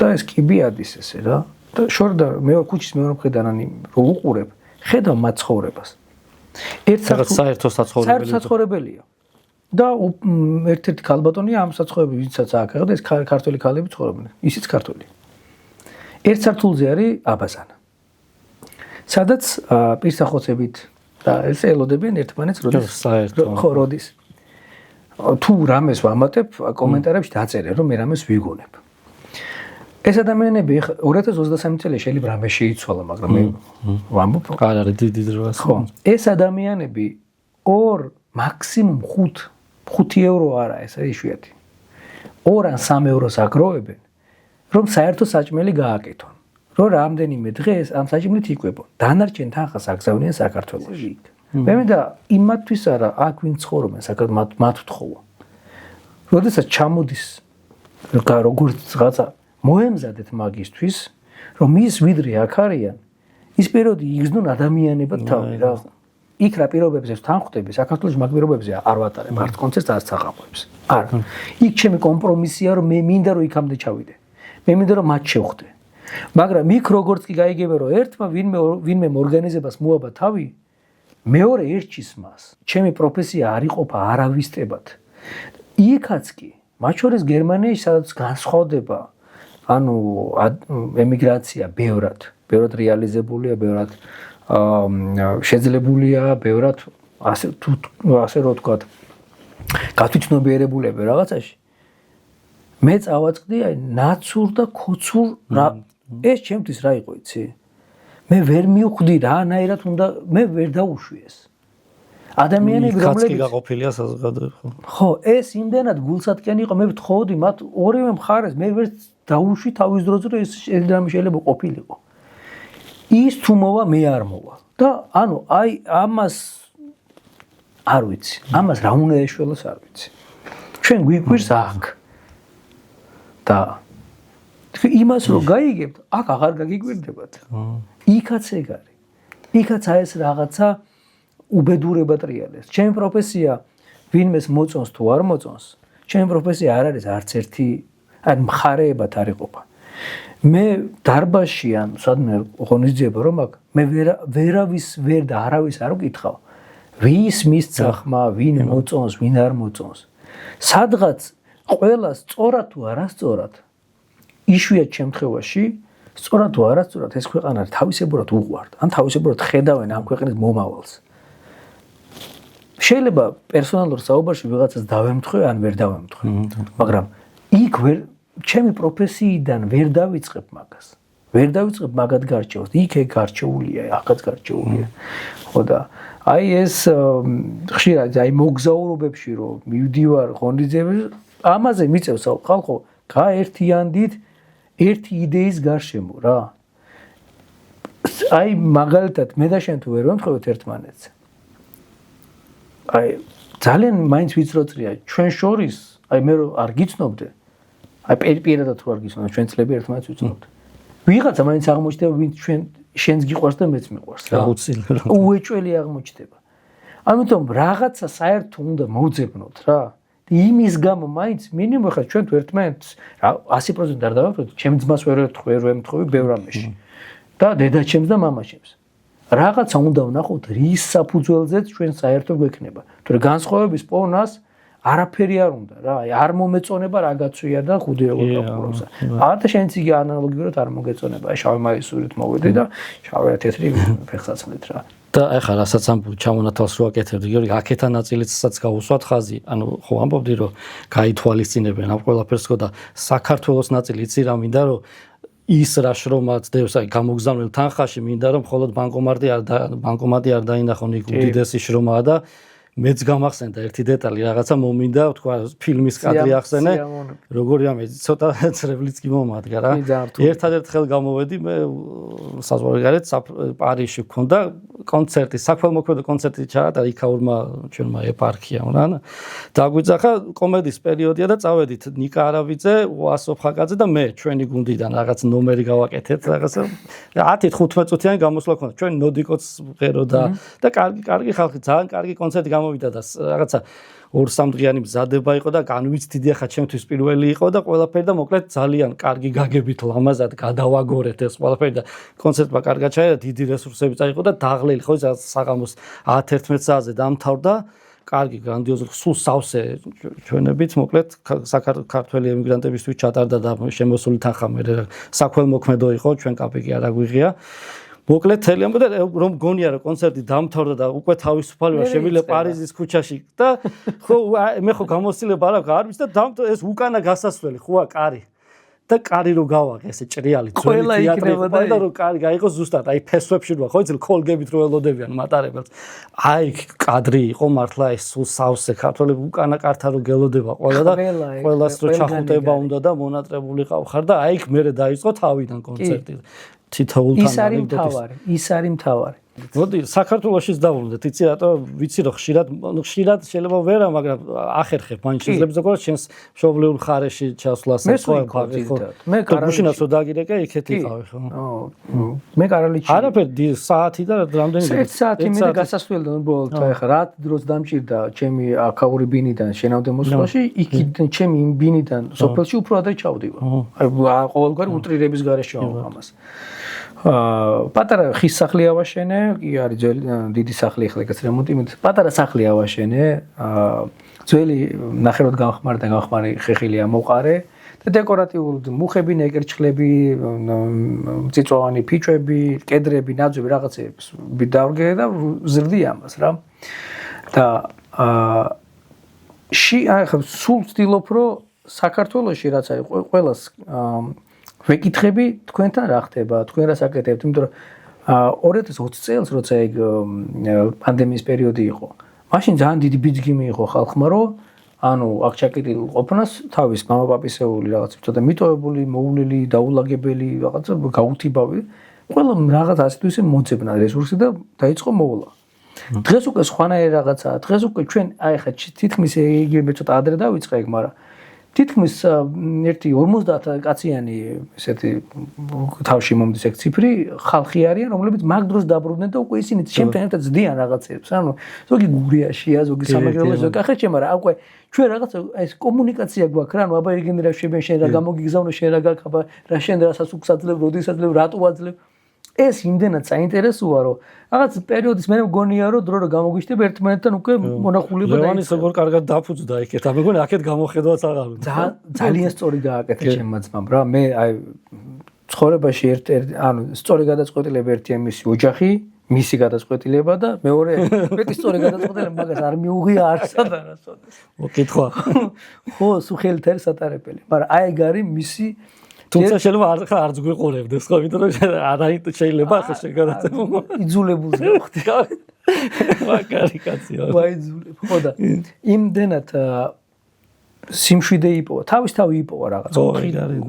და ეს კიბიადის ესე რა. და შორდა მე ქუჩის მეორე მხრიდან რო უყურებ, ხედავ მათ ცხოვრებას. ერთ საერთო საცხოვრებელია. და ერთ-ერთი ქალბატონია ამ საცხოვრებელში, ვინცაც აქ აღდა ეს ქართველი ქალები ცხოვრობენ. ისიც ქართველი. ერთ სართულზე არის აბაზანა. სადაც პირსახოცებით და ეს ელოდებიან ერთმანეთს, როდის ხო როდის. თუ რამეს ვამატებ, კომენტარებში დაწერე, რომ მე რამეს ვიგონებ. ეს ადამიანები 2023 წელი შეიძლება რამე შეიცვალა, მაგრამ მე ვამბობ, არ არის დიდი დროა. ხო, ეს ადამიანები 2 მაქსიმუმ 5 ევრო არა, ეს არის იშვიათი. 2 ან 3 ევროს აგროვებენ, რომ საერთო საჭმელი გააკეთონ. რომ რამდენიმე დღეს ამ საჭმლით იკვებო. დანარჩენ თანხას აგზავნიან საქართველოში. მე მინდა იმათთვის არა აქ ვინ ცხოვრობენ საქართველოს მათ ვთხოვო. როდესაც ჩამოდის როგორც რაღაცა მოემზადეთ მაგისთვის, რომ ის ვიდრე აქ არიან, ის პერიოდი იგრძნონ ადამიანებად თავი რა. იქ რა პირობებზე თან ხვდები, საქართველოს მაგ პირობებზე არ ვატარებ არც კონცერტს, არც საღამოებს. არა. იქ ჩემი კომპრომისია, რომ მე მინდა რომ იქამდე ჩავიდე. მე მინდა რომ მათ შევხვდე. მაგრამ იქ როგორც კი გაიგებე, რომ ერთმა ვინმე ორგანიზებას მოაბა თავი, მეორე ერჩის მას. ჩემი პროფესია არ იყოფა არავისტებად. იქაც კი, მათ შორის გერმანიაში სადაც განსხვავდება, ანუ ემიგრაცია ბევრად რეალიზებულია, ბევრად შეძლებულია, ბევრად ასე რო ვთქვათ, გათვითცნობიერებულია რაღაცაში. მე წავაწყდი აი ნაცურ და ქოცურ რა ეს ჩემთვის რა იყო იცი? მე ვერ მივხვდი რანაირად უნდა მე ვერ დაუშვიეს. ადამიანები რომლებიც გაყოფილია საზოგადოება. ხო, ეს იმდენად გულსატკიანი იყო, მე ვთხოვდი მათ ორივე მხარეს, მე ვერ დაუშვი თავის დროზე, რომ ეს შეიძლება ყოფილიყო. ის თუ მოვა, მე არ მოვა. და ანუ აი ამას არ ვიცი. ამას რა უნდა ეშველოს არ ვიცი. ჩვენ გვიგვირს აქ. და იმას რო გაიგებთ, აქ აღარ გაგიგვირდებათ. იქაც ეგ არის. იქაც აი ეს რაღაცა უბედურება ტრიალებს. ჩემი პროფესია ვინმეს მოწონს თუ არ მოწონს, ჩემი პროფესია არ არის არც ერთი ან მხარეებად არ იყოფა. მე დარბაზში ან სადმე ღონისძიება რომ აქ მე ვერავის ვერ და არავის არ ვკითხავ. ვის მისცა ხმა, ვინ მოწონს, ვინ არ მოწონს. სადღაც ყველა სწორად თუ არასწორად იშვიათ შემთხვევაში სწორად თუ არასწორად ეს ქვეყანა თავისებურად უყვართ, ან თავისებურად ხედავენ ამ ქვეყნის მომავალს. შეიძლება პერსონალურ საუბარში ვიღაცას დავემთხვე ან ვერ დავემთხვე, მაგრამ იქ ჩემი პროფესიიდან ვერ დავიწყებ მაგას. ვერ დავიწყებ მაგად გარჩევას. იქ ეგ გარჩეულია, ახაც გარჩეულია. ხო და აი ეს ხშირად აი მოგზაურობებში რომ მივდივარ ღონისძიებაში, ამაზე მიწევს ხალხო, გაერთიანდით ერთი იდეის გარშემო რა. აი მაგალითად მე და შენ თუ ვერ ვემთხვევით ერთმანეთს. აი ძალიან მაინც ვიცროწრია ჩვენ შორის, აი მე არ გიცნობდე. აი პირადად თუ არ გიცნობდე, ჩვენ წლები ერთმანეთს ვიცნობთ. ვიღაცა მაინც აღმოჩნდება, ვინც შენს გიყვარს და მეც მიყვარს რა. აუცილებლად. უეჭველი აღმოჩნდება. ამიტომ რაღაცა საერთო უნდა მოვძებნოთ რა. იმის გამო მაინც მინიმუმ ხა ჩვენ თუ ერთმანეთს 100% არ დავამტყოთ, ჩემ ძმას ვერ ვემთხოვი ბევრ ამაში. და დედაჩემს და მამაჩემს. რაღაცა უნდა ვნახოთ, რის საფუძველზეც ჩვენ საერთო გვექნება. თუ განსხვავების პოვნას არაფერი არ უნდა რა. აი არ მომეწონება რა გაცვია და ხუდი როგორ გაყურებს. არათა შენც იგი ანალოგიურად არ მოგეწონება. აი შავი მაისურით მოვედი და შავი და თეთრი ფეხსაცმლით რა. და ეხლა რასაც ამ ჩამონათვალს რო აკეთებდი, გიორგი, აქეთა ნაწილიცაც გაუსვათ ხაზი. ანუ ხო ამბობდი რომ გაითვალისწინებენ ამ ყველაფერს და საქართველოს ნაწილი იცი რა მინდა რომ ის რა შრომაც დევს აი გამოგზავნილ თანხაში მინდა რომ მხოლოდ ბანკომატი არ დაინახონ იქ უდიდესი შრომაა და მეც გამახსენდა ერთი დეტალი რაღაცა მომინდა თქვა ფილმის კადრი ახსენე როგორი ამეც ცოტა წრებლიც კი მომადგა რა ერთადერთ ხელ გამოვედი მე საზღვარი გარეთ პარიზში ვქონდა კონცერტი საქველმოქმედო კონცერტი ჩაატარა იქაურმა ჩვენმა ეპარქიამ რა დაგვიძახა კომედიის პერიოდია და წავედით ნიკა არავიძე ვასო ხაკაძე და მე ჩვენი გუნდიდან რაღაც ნომერი გავაკეთეთ რაღაცა 10-15 წუთიანი გამოსვლა ქონდა ჩვენ ნოდიკოც ღერო და კარგი ხალხი ძალიან კარგი კონცერტი გამოვიდა და რაღაცა 2-3 დღიანი მზადება იყო და განვიცდიდი ახლა ჩემთვის პირველი იყო და ყველაფერი და მოკლედ ძალიან კარგი გაგებით ლამაზად გადავაგორეთ ეს ყველაფერი და კონცერტმა კარგად ჩაერა დიდი რესურსები წაიღო და დაღლილი ხო საღამოს 10-11 საათზე დამთავრდა კარგი გრანდიოზული სულ სავსე ჩვენებით მოკლედ საქართველოს ემიგრანტებისთვის ჩატარდა და შემოსული თანხა მე საქველმოქმედო იყო ჩვენ კაპიკი არ აგვიღია მოკლედ თელი ამბობდა რომ გონია რომ კონცერტი დამთავრდა და უკვე თავისუფალი ვარ შემიძლია პარიზის ქუჩაში და ხო მე ხო გამოცდილება არ აქვს არ ვიცი და ეს უკანა გასასვლელი ხოა კარი და კარი რო გავაღე ესე ჭრიალი ძველი თეატრი და რო კარი გაიყო ზუსტად აი ფესვებში როა ხო იცი კოლგებით რო ელოდებიან მატარებელს აი კადრი იყო მართლა ეს სულ სავსე ქართველები უკანა კარტა რო გელოდება ყველა და ყველას რო ჩახუტება უნდა და მონატრებული ყავ ხარ და აი მე დაიწყო თავიდან კონცერტი თითოეულთან ის არის მთავარი. მოდი საქართველოშიც დავუბრუნდეთ, იცი რატო ვიცი რომ ხშირად შეიძლება ვერა, მაგრამ ახერხებ მაინც შეიძლება ზოგადად შენს მშობლიურ მხარეში ჩასვლას მე გუშინაც რო დაგირეკე იქეთ იყავი ხო? მე კარალიჩი არაფერი საათი და რამდენი 1 საათი მე გასასვლელთან უბრალოდ ახლა რა დროს დამჭირდა ჩემი აქაური ბინიდან შენამდე მოსვლაში, იქიდან ჩემი იმ ბინიდან სოფელში უფრო ადრე ჩავდივარ. აი ყოველგვარი უტრირების გარეშე ვარ ამას. პატარა ხის სახლი ავაშენე, კი არის ძველი დიდი სახლი ახლა ეგაც რემონტი, პატარა სახლი ავაშენე, ძველი ნახევრად განხმარი ხეხილი ამოყარე და დეკორატიული მუხები, ნეკერჩხლები, მწიწვოვანი ფიჭვები, კედრები, ნაძვები რაღაცეებს დავრგე და ზრდი ამას რა. და ახლა სულ ვცდილობ რომ საქართველოში რაც არის ყველას ვეკითხები თქვენთან რა ხდება, თქვენ რას აკეთებთ, იმიტომ რომ 2020 წელს როცა ეგ პანდემიის პერიოდი იყო, მაშინ ძალიან დიდი ბიძგიმი იყო ხალხმა, რომ ანუ აქ ჩაკეტილ ყოფნას თავის მამა-პაპისეული რაღაც ცოტა მიტოვებული, მოულელი, დაულაგებელი, რაღაც გაუთიბავი, ყველა რაღაც ასეთ ისე მოძებნა რესურსი და დაიწყო მოვლა. დღეს უკვე სხვანაირი რაღაცაა, დღეს უკვე ჩვენ აი ხა თითქმის იგივე მე ცოტა ადრე დავიწყე ეგ, მაგრამ თითქმის ერთი 50 კაციანი ესეთი თავში მომდის ეგ ციფრი ხალხი არიან, რომლებიც მაგ დროს დაბრუნდნენ და უკვე ისინი ჩემთან ერთად ზდიან რაღაცებს. ანუ ზოგი გურიაშია, ზოგი სამეგრელოში, ზოგი ახერჩე, მაგრამ უკვე ჩვენ რაღაც ეს კომუნიკაცია გვაქვს რა, ანუ აბა იგენ რა შევენ შენ რა გამოგიგზავნო შენ რა გაქვს, აბა რა შენ რასაც უგზაძლებ, როდის აძლებ, რატო აძლებ. ეს იმდენად საინტერესოა, რომ რაღაც პერიოდის მე მგონია, რომ დრო რომ გამოგვიშტებ ერთმანეთთან უკვე მონახულება და ლევანის როგორ კარგად დაფუძდა იქეთ. მე მგონი აქეთ გამოხედვაც აღარ უნდა. ძალიან სწორი გააკეთა ჩემმა ძმამ რა. მე აი ცხოვრებაში ანუ სწორი გადაწყვეტილება ერთია მისი ოჯახი, მისი გადაწყვეტილება და მეორე მეტი სწორი გადაწყვეტილება მაგას არ მიუღია არსად არასოდეს. მოკითხვა. ხო, სულ ხელით არის სატარებელი. მაგრამ აი ეგ არის მისი თუმცა შეიძლება ახლა არც გვიყურებდეს ხო, იმიტომ რომ არაით შეიძლება ახლა შეგადაცემო. იძულებულს გავხდი. მაგარი კაცია. ვაიძულებ. ხო და იმდენად სიმშვიდე იპოვა, თავისთავი იპოვა რაღაც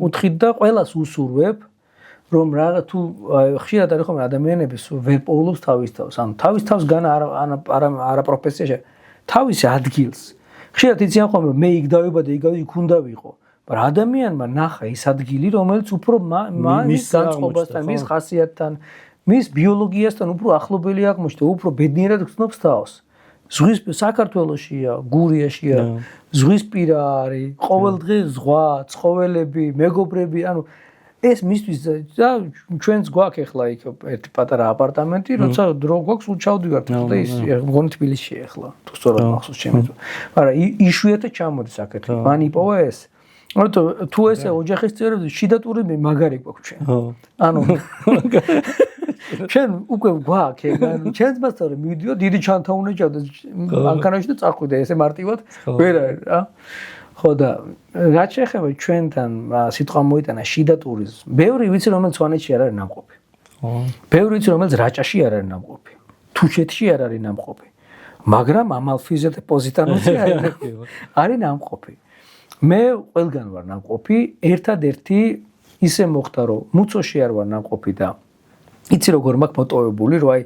კუთხით და ყველას უსურვებ, რომ რაღაც თუ ხშირად არის ხომ ადამიანების ვერ პოულობს თავის თავს, ანუ თავის თავსგან არა პროფესიაში, თავის ადგილს. ხშირად იციან ხომ რომ მე იქ დავიბადე, იქ უნდა ვიყო. მაგრამ ადამიანმა ნახა ის ადგილი, რომელიც უფრო მის განწყობასთან, მის ხასიათთან, მის ბიოლოგიასთან უფრო ახლობელი აღმოჩნდა, უფრო ბედნიერად გრძნობს თავს. ზღვის საქართველოშია, გურიაშია, ზღვისპირა არის, ყოველდღე ზღვა, ცხოველები, მეგობრები, ანუ ეს მისთვის და ჩვენც გვაქვს ახლა იქ ერთი პატარა აპარტამენტი, როცა დრო გვაქვს სულ ჩავდივართ და ის მგონი თბილისში ახლა, თუ სწორად მახსოვს ჩემს. მაგრამ იშვიათად ჩამოდის აქეთ. მან იპოვა ეს. თუ ესე ოჯახის წევრები შიდა ტურები მაგარი გვაქვს ჩვენ. ანუ ჩვენ უკვე გვაქვს ეგ, ანუ ჩვენც მასწავლე მივიდიო დიდი ჩანთაუნა ჩავდა ანკარაში და წახვიდა ესე მარტივად ვერ არის რა. ხო და რაც შეეხება ჩვენთან სიტყვა მოიტანა შიდა ტურიზმი. ბევრი ვიცი რომელიც სვანეთში არ არის ნამყოფი. ბევრი ვიცი რომელიც რაჭაში არ არის ნამყოფი. თუშეთში არ არის ნამყოფი. მაგრამ ამალფიზე და პოზიტანოზე არის ნამყოფი. მე ყველგან ვარ ნამყოფი, ერთადერთი ისე მოხდა რომ მუცოში არ ვარ ნამყოფი და იცი როგორ მაქვს მოტოვებული რომ აი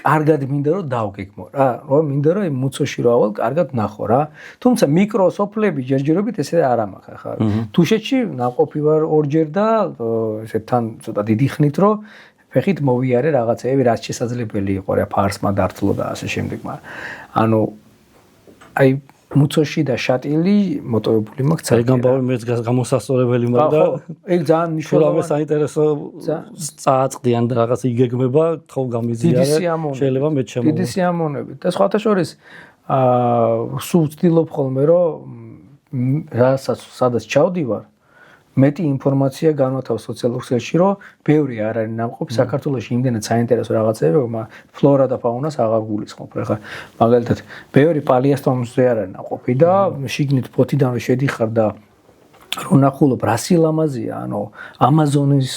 კარგად მინდა რომ დავგეგმო რა, რომ მინდა რომ მუცოში რო ავალ კარგად ნახო რა. თუმცა მიკროსოფლები ჯერჯერობით ესე არ მაქვს ახლა. თუშეთში ნამყოფი ვარ ორჯერ და ესე თან ცოტა დიდი ხნით რომ ფეხით მოვიარე რაღაცეები რაც შესაძლებელი იყო რა ფარსმა დართლო და ასე შემდეგ, მაგრამ ანუ აი მუცოში და შატილი მოტოვებული მაქვს ძალიან. გამბავი მეც გამოსასწორებელი მაქვს და ეგ ძალიან მნიშვნელოვანი საინტერესო წააწყდიან და რაღაც იგეგმება თქო გამიზიარე შეიძლება მე ჩემო დიდი სიამოვნებით და სხვათა შორის სულ ვცდილობ ხოლმე რომ რასაც სადაც ჩავდივარ მეტი ინფორმაცია განვათავ სოციალურ ქსელში, რომ ბევრი არ არის ნამყოფი საქართველოში იმდენად საინტერესო რაღაცები, რომ ფლორა და ფაუნას აღარ გულისხმობ. ახლა მაგალითად, ბევრი პალიასტომზე არ არის ნამყოფი და შიგნით ფოთიდან რომ შედიხარ და რო ნახულობ რა სილამაზია, ანუ ამაზონის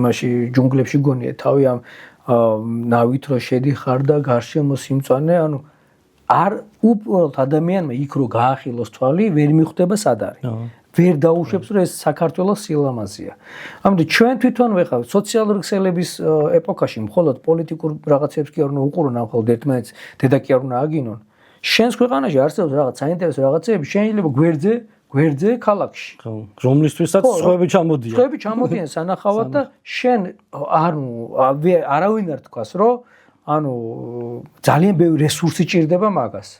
მასში ჯუნგლებში გონია თავი ამ ნავით რო შედიხარ და გარშემო სიმწვანე, ანუ არ უბრალოდ ადამიანმა იქ რო გაახილოს თვალი, ვერ მიხვდება სად არის. ვერ დაუშვებს, რომ ეს საქართველოს სილამაზეა. ამიტომ ჩვენ თვითონ ვეხავთ სოციალური ქსელების ეპოქაში, მხოლოდ პოლიტიკურ რაღაცებს კი არ უნდა უყურონ, ამ მხოლოდ ერთმანეთს დედა კი არ უნდა აგინონ. შენს ქვეყანაში არსებობს რაღაც საინტერესო რაღაცები, შეიძლება გვერდზე ქალაქში. რომლისთვისაც სხვები ჩამოდიან. სხვები ჩამოდიან სანახავად და შენ არავინ არ თქვას, რომ ძალიან ბევრი რესურსი ჭირდება მაგას.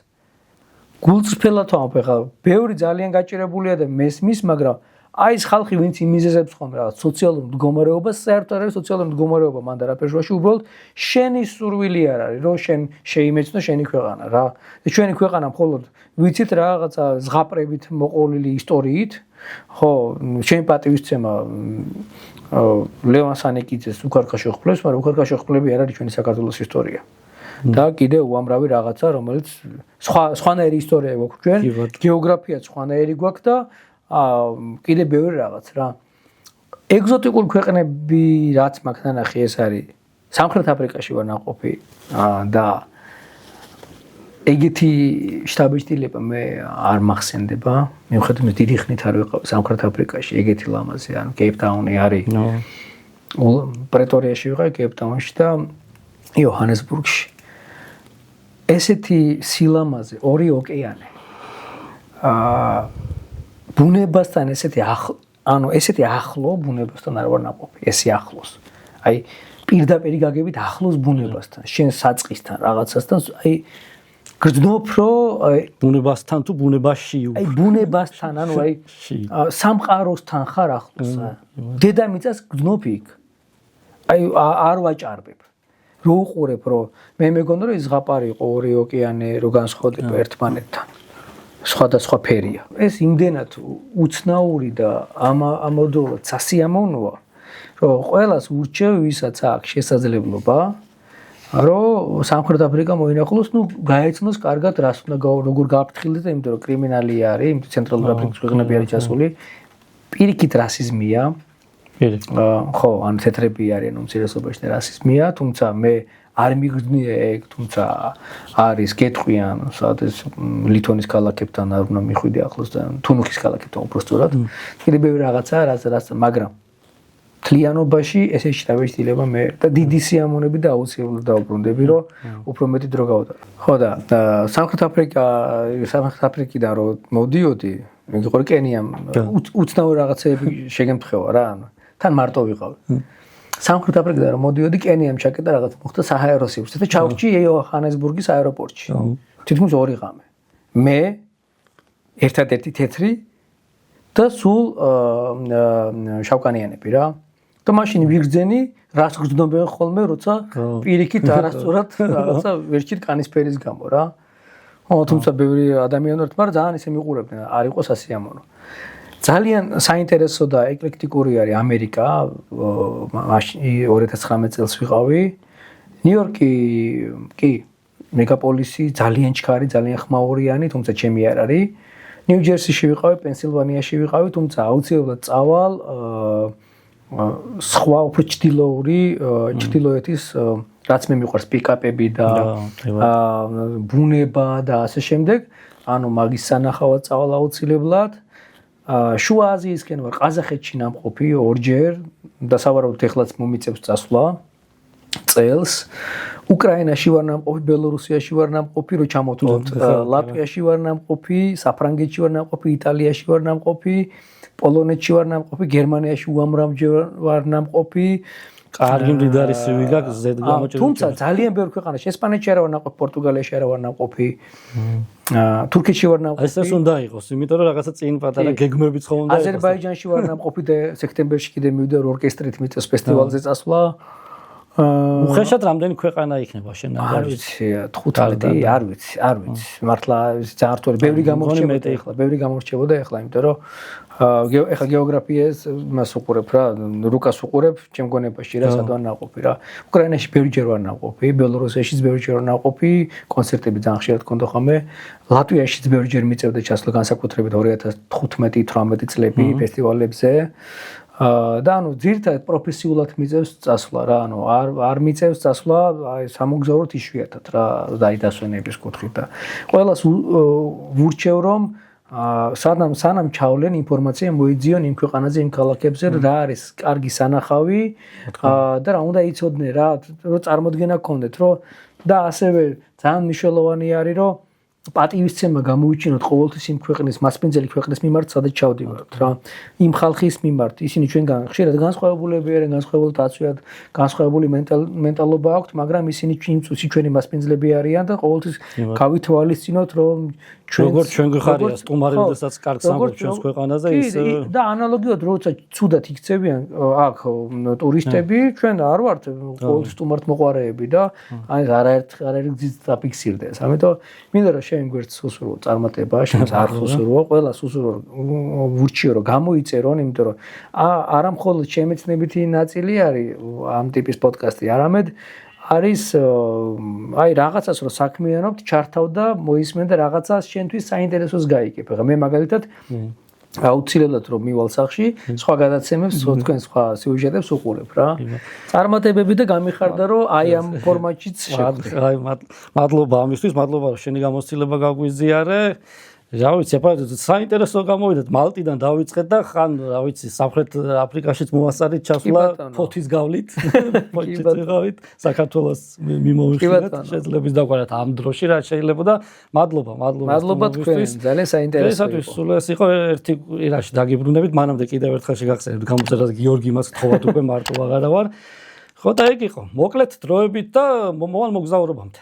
გულწრფელად ვამბობ, ხა ბევრი ძალიან გაჭირებულია და მესმის, მაგრამ აი ეს ხალხი ვინც იმიზეზებს ხომ რაღაც სოციალურ მდგომარეობას, საერთოდ არის სოციალური მდგომარეობა მან და რა პერშუაში უბრალოდ შენი სურვილი არ არის, რომ შენ შეიმეცნო შენი ქვეყანა რა. და ჩვენი ქვეყანა მხოლოდ ვიცით რაღაცა ზღაპრებით მოყოლილი ისტორიით, ხო, შენ პატივისცემა ლევან სანიკიძეს უქარქაშო ხფლებს, მაგრამ უქარქაშო ხფლები არ არის ჩვენი საქართველოს ისტორია. და კიდე უამრავი რაღაცა, რომელიც სხვანაირი ისტორია გვაქვს ჩვენ, გეოგრაფია სხვანაირი გვაქვს და კიდე ბევრი რაღაც რა. ეგზოტიკურ ქვეყნები რაც მაქვს ნანახი ეს არის სამხრეთ აფრიკაში ვარ ნაყოფი და ეგეთი შტაბ-ბიჭდილება მე არ მახსენდება. მიუხედავად იმისა, დიდი ხნით არ ვიყავ სამხრეთ აფრიკაში, ეგეთი ლამაზი, ანუ კეიპტაუნი არის. პრეტორიაში ვიყავ კეიპტაუნში და იოჰანესბურგში. ესეთი სილამაზე, ორი ოკეანე. ბუნებასთან ესეთი ახლო ბუნებასთან არ ვარ ნაყოფი, ესე ახლოს. აი პირდაპირ გაგებით ახლოს ბუნებასთან, შენ საწყისთან, რაღაცასთან, აი გრძნობ რომ ბუნებასთან თუ ბუნებაში აი ბუნებასთან, ანუ აი სამყაროსთან ხარ ახლოს. დედამიწას გრძნობ იქ. აი არ ვაჭარბებ. რო უყურებ, რომ მე მეგონა რომ ის ზღაპარი იყო ორი ოკეანე, რო განსხვავდება ერთმანეთთან. სხვადასხვა ფერია. ეს იმდენად უცნაური და ამავდროულად სასიამოვნოა, რომ ყველას ურჩევ, ვისაც აქვს შესაძლებლობა, რომ სამხრეთ აფრიკა მოინახულოს, გაეცნოს კარგად რას უნდა როგორ გააფრთხილდეს, იმიტომ რომ კრიმინალი არის, იმიტომ ცენტრალური აფრიკის ქვეყნები არის ჩასული. პირიქით რასიზმია. ხო, ან თეთრები არიან უმცირესობაში და რასიზმია, თუმცა მე არ მიგრძნია ეგ, თუმცა არის გეტყვიან, სადაც ლითონის ქალაქებთან არ უნდა მიხვიდე ახლოს და თუნუქის ქალაქებთან უბრალოდ. კიდე ბევრი რაღაცა, რაც მაგრამ თლიანობაში ესე შტაბ-ბიჭდილება მე და დიდი სიამოვნები და აუცილებლად დაუბრუნდები, რომ უფრო მეტი დრო გავატარო. ხო და სამხრეთ აფრიკიდან რომ მოდიოდი, მე გიყოლი კენიამ უცნაური რაღაცები შეგემთხევა რა, ანუ თან მარტო ვიყავ. სამხრეთ აფრიკიდან რომ მოდიოდი, კენიამ ჩაკეტა რაღაც მოხდა საჰაერო სივრცე და ჩავჭი იოჰანესბურგის აეროპორტში. თითქმის 2 ღამე. მე ერთადერთი თეთრი და სულ შავკანიანები რა. და მაშინ ვიგრძენი, რას გრძნობენ ხოლმე, როცა პირიქით არასწორად რაღაცა ვერჩით კანისფერის გამო რა. თუმცა ბევრი ადამიანი ვართ, მაგრამ ძალიან ისე მიყურებდნენ, არ იყო სასიამოვნო. ძალიან საინტერესო და ეკლექტიკური არის ამერიკა. მაშინ 2019 წელს ვიყავი. ნიუ-იორკი კი, მეგაპოლისი, ძალიან ჩქარი, ძალიან ხმაურიანი, თუმცა ჩემი არ არის. ნიუ-ჯერსიში ვიყავი, პენსილვანიაში ვიყავი, თუმცა აუცილებლად წავალ სხვა უფრო ჩრდილოეთის რაც მე მიყვარს პიკაპები და ბუნება და ასე შემდეგ. ანუ მაგის სანახავად წავალ აუცილებლად. შუა აზიისკენ ვარ ყაზახეთში ნამყოფი 2ჯერ და სავარაუდოდ ეხლაც მომიწევს წასვლა წელს. უკრაინაში ვარ ნამყოფი, ბელორუსიაში ვარ ნამყოფი, რო ჩამოვთვლოთ ლატვიაში ვარ ნამყოფი, საფრანგეთში ვარ ნამყოფი, იტალიაში ვარ ნამყოფი, პოლონეთში ვარ ნამყოფი, გერმანიაში უამრავჯერ ვარ ნამყოფი. კარგი მდიდარი CV გაქვს ზედ გამოჩენილი. თუმცა ძალიან ბევრ ქვეყანაში, ესპანეთში არა ვარ ნამყოფი, პორტუგალიაში არა ვარ ნამყოფი, თურქეთში ვარ ნამყოფი. ეს უნდა იყოს, იმიტომ რომ რაღაცა წინ პატარა გეგმებიც ხომ უნდა იყოს. აზერბაიჯანში ვარ ნამყოფი და სექტემბერში კიდე მივიდა ორკესტრით მიწევს ფესტივალზე წასვლა. უხეშად რამდენი ქვეყანა იქნება შენ ნაბარი? არ ვიცი, 15, არ ვიცი. მართლა ძალიან რთული, ბევრი გამორჩებოდა ეხლა, იმიტომ რომ ეხლა გეოგრაფიას მას უყურებ რა, რუკას უყურებ, ჩემ გონებაში რა სადვან ნაყოფი რა. უკრაინაში ბევრჯერ ვარ ნაყოფი, ბელორუსიაშიც ბევრჯერ ვარ ნაყოფი, კონცერტები ძალიან ხშირად გქონდა ხოლმე. ლატვიაშიც ბევრჯერ მიწევდა ჩასვლა, განსაკუთრებით 2015-18 წლები ფესტივალებზე. და ანუ ძირითადად პროფესიულად მიწევს წასვლა რა, ანუ არ მიწევს წასვლა, აი სამოგზაუროდ იშვიათად რა, დაი დასვენების კუთხით და ყველას ვურჩევ რომ სანამ ჩავლენ ინფორმაცია მოიძიონ იმ ქვეყანაზე იმ ქალაქებზე რა არის კარგი სანახავი და რა უნდა იცოდნენ რა წარმოდგენა გქონდეთ რომ და ასევე ძალიან მნიშვნელოვანი არის რომ პატივისცემა გამოიჩინოთ ყოველთვის იმ ქვეყნის მასპინძელი ქვეყნის მიმართ სადაც ჩავდივართ რა იმ ხალხის მიმართ ისინი ჩვენგან ხშირად განსხვავებულები არიან განსხვავებული დაცვიათ განსხვავებული მენტალობა აქვთ მაგრამ ისინი ჩვენი მასპინძლები არიან და ყოველთვის გავითვალისწინოთ რომ როგორც ჩვენ გვიხარია სტუმარი როდესაც კარგს ამბობს ჩვენს ქვეყანაზე ის და ანალოგიურად როცა ცუდად იქცევიან აქ ტურისტები ჩვენ არ ვართ ყოველთვის სტუმართ მოყვარეები და აი არაერთ გზით დაფიქსირდეს ამიტომ მინდა რომ შენ გვერდს უსურვო წარმატება შენს არ უსურვო ყველას უსურვო ვურჩიო რომ გამოიწერონ იმიტომ რომ არა მხოლოდ შემეცნებითი ნაწილი არის ამ ტიპის პოდკასტი არამედ არის აი რაღაცას რომ საქმიანობთ ჩართავ და მოისმენ და რაღაცას შენთვის საინტერესოს გაიგებ. ეხლა მე მაგალითად აუცილებლად რომ მივალ სახში სხვა გადაცემებს თქვენ სხვა სიუჟეტებს უყურებ რა. წარმატებები და გამიხარდა რომ აი ამ ფორმატშიც შევხვდე. აი მადლობა ამისთვის, მადლობა რომ შენი გამოცდილება გაგვიზიარე. რა ვიცი, საინტერესო გამოვიდეთ მალტიდან დავიწყეთ და ხან რა ვიცი სამხრეთ აფრიკაშიც მოასწარით ჩასვლა ფოთის გავლით მოიწევით საქართველოს მიმოვიხილეთ შეძლებს დაგვარათ ამ დროში რა შეიძლება და მადლობა თქვენ ძალიან საინტერესო იყო. სულ ეს იყო ერთი ირაში დაგიბრუნებით მანამდე კიდევ ერთხელ შეგახსენებთ გამოწერას გიორგი მას გთხოვათ უკვე მარტო აღარა ვარ. ხო და ეგ იყო. მოკლედ დროებით და მოვალ მოგზაურობამდე.